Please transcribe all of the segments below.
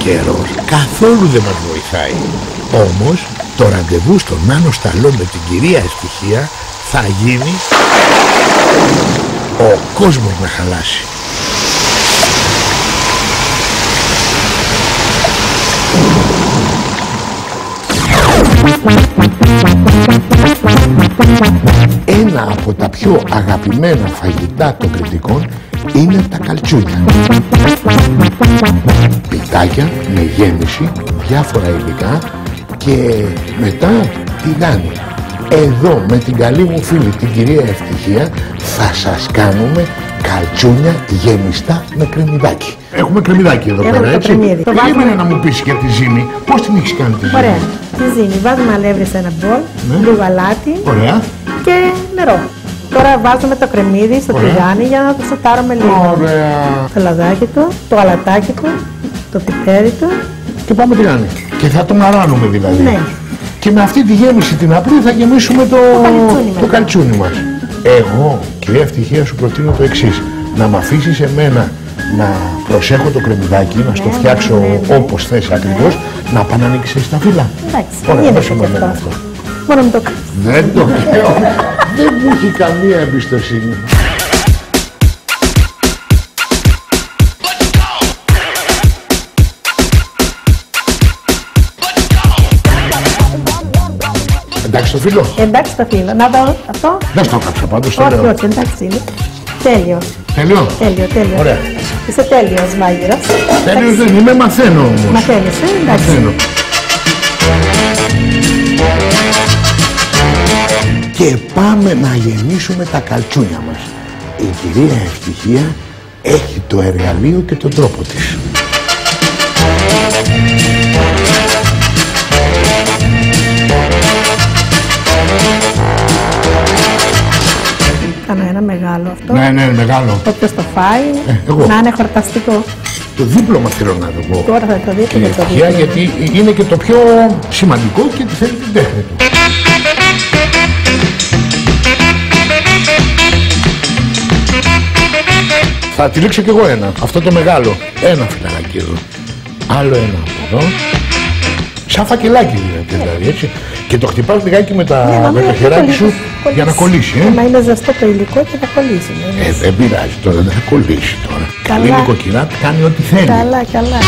καιρός καθόλου δεν μας βοηθάει. Όμως το ραντεβού στον Νάνο Σταλό με την κυρία Ευτυχία θα γίνει ο κόσμος να χαλάσει. Ένα από τα πιο αγαπημένα φαγητά των κριτικών είναι τα καλτσούνια. Πιτάκια με γέμιση, διάφορα υλικά και μετά τηγάνι. Εδώ με την καλή μου φίλη την κυρία Ευτυχία θα σας κάνουμε καλτσούνια γεμιστά με κρεμμυδάκι. Έχουμε κρεμμυδάκι εδώ πέρα, έτσι. Περίμενε να μου πεις για τη ζύμη. Πώς την έχεις κάνει τη ζύμη? Ωραία. Τη ζύμη βάζουμε αλεύρι σε ένα μπολ, λίγο αλάτι. Ωραία. Και νερό. Τώρα βάζουμε το κρεμμύδι στο τηγάνι για να το σοτάρουμε λίγο. Ωραία. Το λαδάκι του, το αλατάκι του, το πιπέρι του. Και πάμε τηγάνι. Και θα το μαράνουμε δηλαδή. Ναι. Και με αυτή τη γέμιση την απλή θα γεμίσουμε το καλτσούνι μας. Εγώ, κυρία Ευτυχία, σου προτείνω το εξής. Να μ' αφήσεις εμένα να προσέχω το κρεμμυδάκι, να στο φτιάξω όπως θες ακριβώς, να πάω να ανοίξεις τα φύλλα. Εντάξει, είναι αυτό. Μόνο με το κάνω. Δεν το λέω. Δεν μου έχει καμία εμπιστοσύνη. Εντάξει το φύλλο. Εντάξει το φύλλο. Να δω αυτό. Δεν στο κάψα πάντως. Όχι, όχι, εντάξει είναι. Τέλειο. Τέλειο. Τέλειο. Ωραία. Είσαι τέλειος μάγειρας. Τέλειος δεν είμαι, μαθαίνω όμως. Μαθαίνεις, εντάξει. Μαθαίνω. Και πάμε να γεμίσουμε τα καλτσούνια μας. Η κυρία Ευτυχία έχει το εργαλείο και τον τρόπο της. Κάνω ένα μεγάλο αυτό. Ναι, μεγάλο. Όποιος το φάει, να είναι χορταστικό. Το δίπλωμα θέλω να το πω. Τώρα θα το δείτε και το δίπλωμα. Γιατί είναι και το πιο σημαντικό και θέλει την τέχνη του. Θα τυλίξω κι εγώ ένα. Αυτό το μεγάλο. Ένα φιλαράκι εδώ. Άλλο ένα από εδώ. Σαν φακελάκι δηλαδή, έτσι. Και το χτυπάς λιγάκι με το χεράκι σου για να κολλήσει. Μα είναι ζεστό το υλικό και θα κολλήσει. Δεν πειράζει τώρα, δεν θα κολλήσει τώρα. Καλή νοικοκυρά κάνει ό,τι θέλει. Καλά.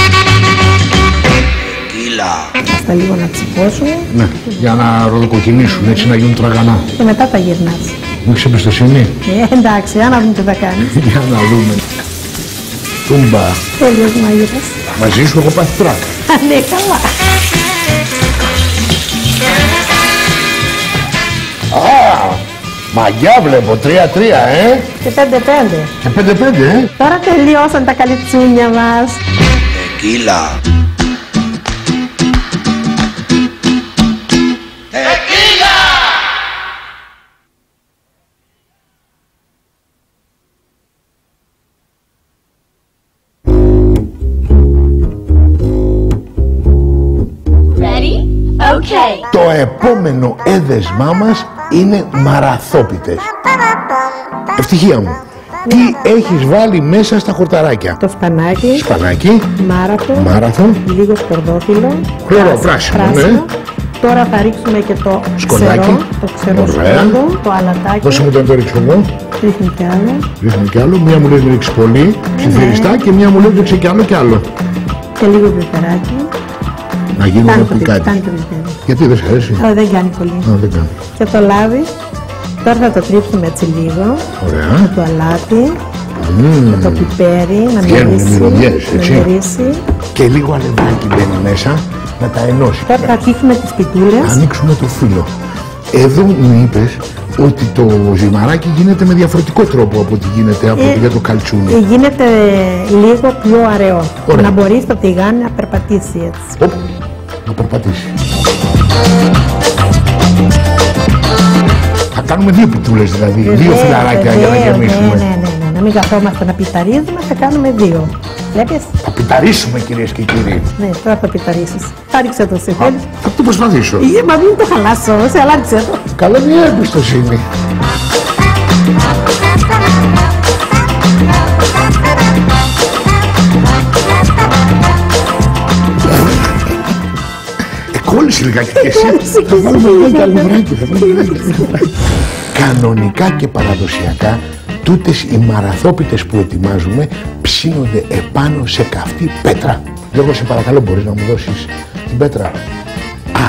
Αυτά λίγο να τσιπώσουμε. Ναι, για να ροδοκοκκινήσουν, έτσι να γίνουν τραγανά. Και μετά τα γυρνάς. Μου έχεις εμπιστοσύνη? Εντάξει, για να δούμε τι θα κάνεις. Για να δούμε. Τούμπα. Τέλειος μαγειράς. Μαζί σου έχω πάθει τράκα. Ναι, καλά. Μαγιά βλέπω, 3-3, Και 5-5. Και 5-5, Τώρα τελειώσαν τα καλτσούνια μας. Tequila. Okay. Το επόμενο έδεσμά μας είναι μαραθόπιτες. Ευτυχία μου, τι έχεις βάλει μέσα στα χορταράκια? Το σπανάκι, μάραθο, λίγο σκορδόφυλλο, πράσινο, ναι. Τώρα θα ρίξουμε και το σκορδάκι, το ξερό σκόρδο, το αλατάκι. Δώσε μου το να το ρίξω εγώ. Ρίχνει κι άλλο. Μία μου λέει να ρίξει πολύ, ψιθυριστά, και μία μου λέει να ρίξει κι άλλο. Και λίγο πιπεράκι. Να γίνουμε πικάτι. Γιατί δεν σ' αρέσει? Δεν κάνει πολύ. Δεν κάνει. Και το λάδι. Τώρα θα το τρίψουμε έτσι λίγο. Ωραία. Με το αλάτι. Με το πιπέρι, να μυρίσει. Και λίγο αλευράκι μπαίνει μέσα, να τα ενώσει. Τώρα θα ανοίξουμε τις πιτούλες. Ανοίξουμε το φύλλο. Εδώ μου είπες ότι το ζυμαράκι γίνεται με διαφορετικό τρόπο από ό,τι γίνεται για το καλτσούνι. Γίνεται λίγο πιο αραιό. Να μπορεί το τηγάνι να περπατήσει έτσι. Να περπατήσει. Θα κάνουμε δύο πιτούλες δηλαδή, δύο φιλαράκια για να γεμίσουμε. Ναι. Να μην καθόμαστε να πιταρίζουμε, θα κάνουμε δύο. Βλέπεις? Θα πιταρίσουμε, κυρίες και κύριοι. Ναι, τώρα θα πιταρίσεις. Θα ρίξε το σε θέλεις. Θα το προσπαθήσω. Μα μην το χαλάσω, σε αλλάξε το. Καλά, μια εμπιστοσύνη. λιγάκι και εσύ. Θα βάλουμε λιγάκι αλευράκι. Κανονικά και παραδοσιακά, τούτες οι μαραθόπιτες που ετοιμάζουμε ψήνονται επάνω σε καυτή πέτρα. Γιώργο, σε παρακαλώ, μπορείς να μου δώσεις την πέτρα?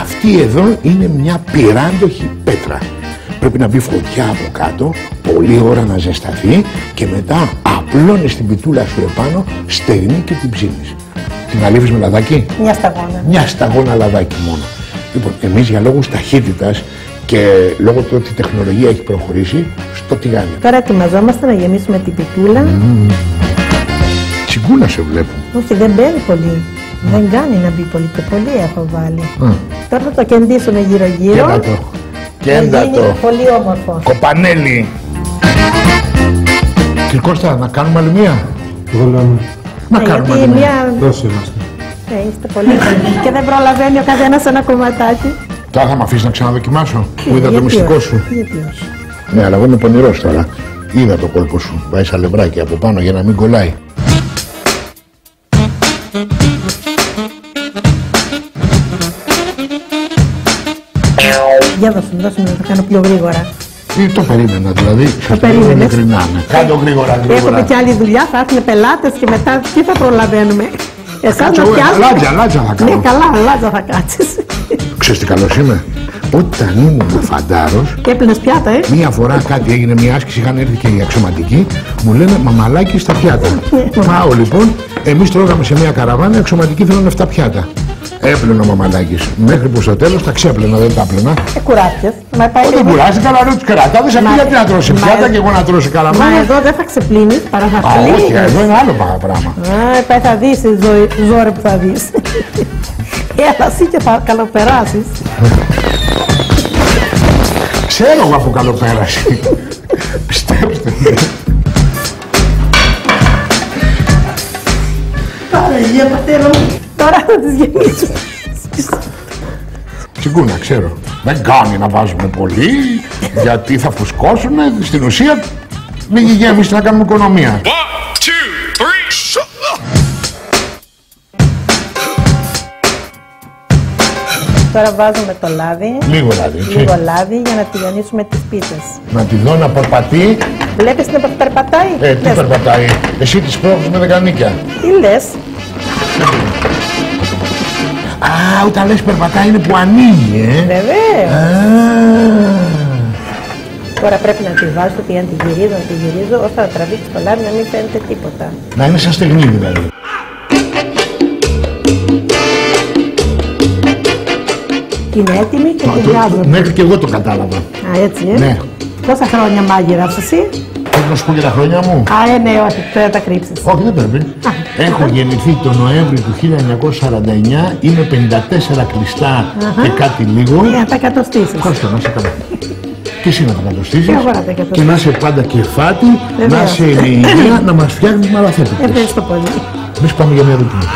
Αυτή εδώ είναι μια πυράντοχη πέτρα. Πρέπει να μπει φωτιά από κάτω, πολλή ώρα να ζεσταθεί και μετά απλώνεις την πιτούλα σου επάνω, στερνή και την ψήνεις. Την αλείβεις με λαδάκι? Μια σταγόνα. Μια σταγόνα λαδάκι μόνο. Λοιπόν, εμείς για λόγους ταχύτητας και λόγω του ότι η τεχνολογία έχει προχωρήσει, στο τηγάνι. Τώρα ετοιμαζόμαστε να γεμίσουμε την πιτούλα. Τσιγκούνα σε βλέπω. Όχι, δεν μπαίνει πολύ. Δεν κάνει να μπει πολύ και πολύ έχω βάλει. Τώρα θα το κεντήσουμε γύρω-γύρω. Κέντα το. Κέντα γίνει το. πολύ όμορφο. Κοπανέλη. Κύριε Κώστα, να κάνουμε άλλη μία? Βολάμε. Να κάνουμε άλλη μία. Δώσε είμαστε. Είστε πολύ καλοί. Και δεν προλαβαίνει ο καθένας ένα κομματάκι. Τώρα θα με αφήσεις να ξαναδοκιμάσω που είδα το μυστικό σου? Γιατί όχι. Ναι, αλλά εγώ είμαι πονηρός τώρα. Είδα το κόλπο σου. Βάζεις αλευράκι από πάνω για να μην κολλάει. Για δώσε μου, να το κάνω πιο γρήγορα. Το περίμενα, δηλαδή. Το περίμενες. Κάντο γρήγορα, γρήγορα. Έχουμε και άλλη δουλειά, θα έρθουν πελάτες και μετά τι θα προλαβαίνουμε. Εσάς να πιάσουμε. Λάτζα θα κάνω. Ναι, καλά, λάτζα θα κάτσεις. Ξέρεις τι καλός είμαι? Όταν ήμουν φαντάρος, Και έπλυνες πιάτα, μία φορά κάτι έγινε, μία άσκηση, είχαν έρθει και οι αξιωματικοί, μου λένε μαμαλάκι στα πιάτα. Πάω λοιπόν, εμείς τρώγαμε σε μία καραβάνα, οι αξιωματικοί θέλουν 7 πιάτα. Έπλαινε ο μαμαλάκης. Μέχρι που στο τέλος τα ξέπλαινα, δεν τα έπλαινα. Κουράστηκες. Όταν κουράστηκα, αλλά ρωτούς κερατάδες, αυτή γιατί να τρώσει πιάτα και εγώ να τρώσει Μα καραβάνα. εδώ δεν θα ξεπλύνεις, παρά θα πλύνεις. Όχι, εδώ είναι άλλο πράγμα. Θα δεις ζόρι που θα δεις. Έλα εσύ και θα καλοπεράσεις. Ξέρω εγώ από καλοπέραση. Πιστέψτε με. Παναγία πατέρα μου, τώρα θα τις γεμίσουμε. Τσιγκούνα, ξέρω. Δεν κάνει να βάζουμε πολύ, γιατί θα φουσκώσουνε. Στην ουσία, λίγη γέμιση να κάνουμε οικονομία. 1, 2, 3, Τώρα βάζουμε το λάδι. Λίγο λάδι, έτσι. Λίγο λάδι για να τηγανίσουμε τις πίτσες. Να τη δω να περπατεί. Βλέπεις να περπατάει. Τι Λες, περπατάει? Εσύ τις πρόβεις με δεκανίκια. Τι λες? Α, όταν λες περπατάει είναι που ανοίγει, Βεβαίως. Τώρα πρέπει να τη βάζω, να τη γυρίζω, ώστε να τραβήξει το λάδι να μην φαίνεται τίποτα. Να είναι σαν στεγνή δηλαδή. Είναι έτοιμη και τη βγάζω. Μέχρι και εγώ το κατάλαβα. Α, έτσι, Ναι. Πόσα χρόνια μάγειρας εσύ? Θέλω να σου πω για τα χρόνια μου. Ναι, όχι, πρέπει να τα κρύψεις. Όχι, δεν πρέπει. Έχω γεννηθεί τον Νοέμβρη του 1949, είμαι 54 κλειστά και κάτι λίγο. Για να τα εκατοστήσεις. Ευχαριστώ, να είσαι καλά. Και εσύ να τα κατοστήσεις. Και εγώ να τα εκατοστήσω. Και να είσαι πάντα κεφάτη, να Βεβαίως. είσαι με υγεία, να μας φτιάχνεις μαραθέτητες. Ευχαριστώ πολύ. Εμείς πάμε για μια ρουτίνα.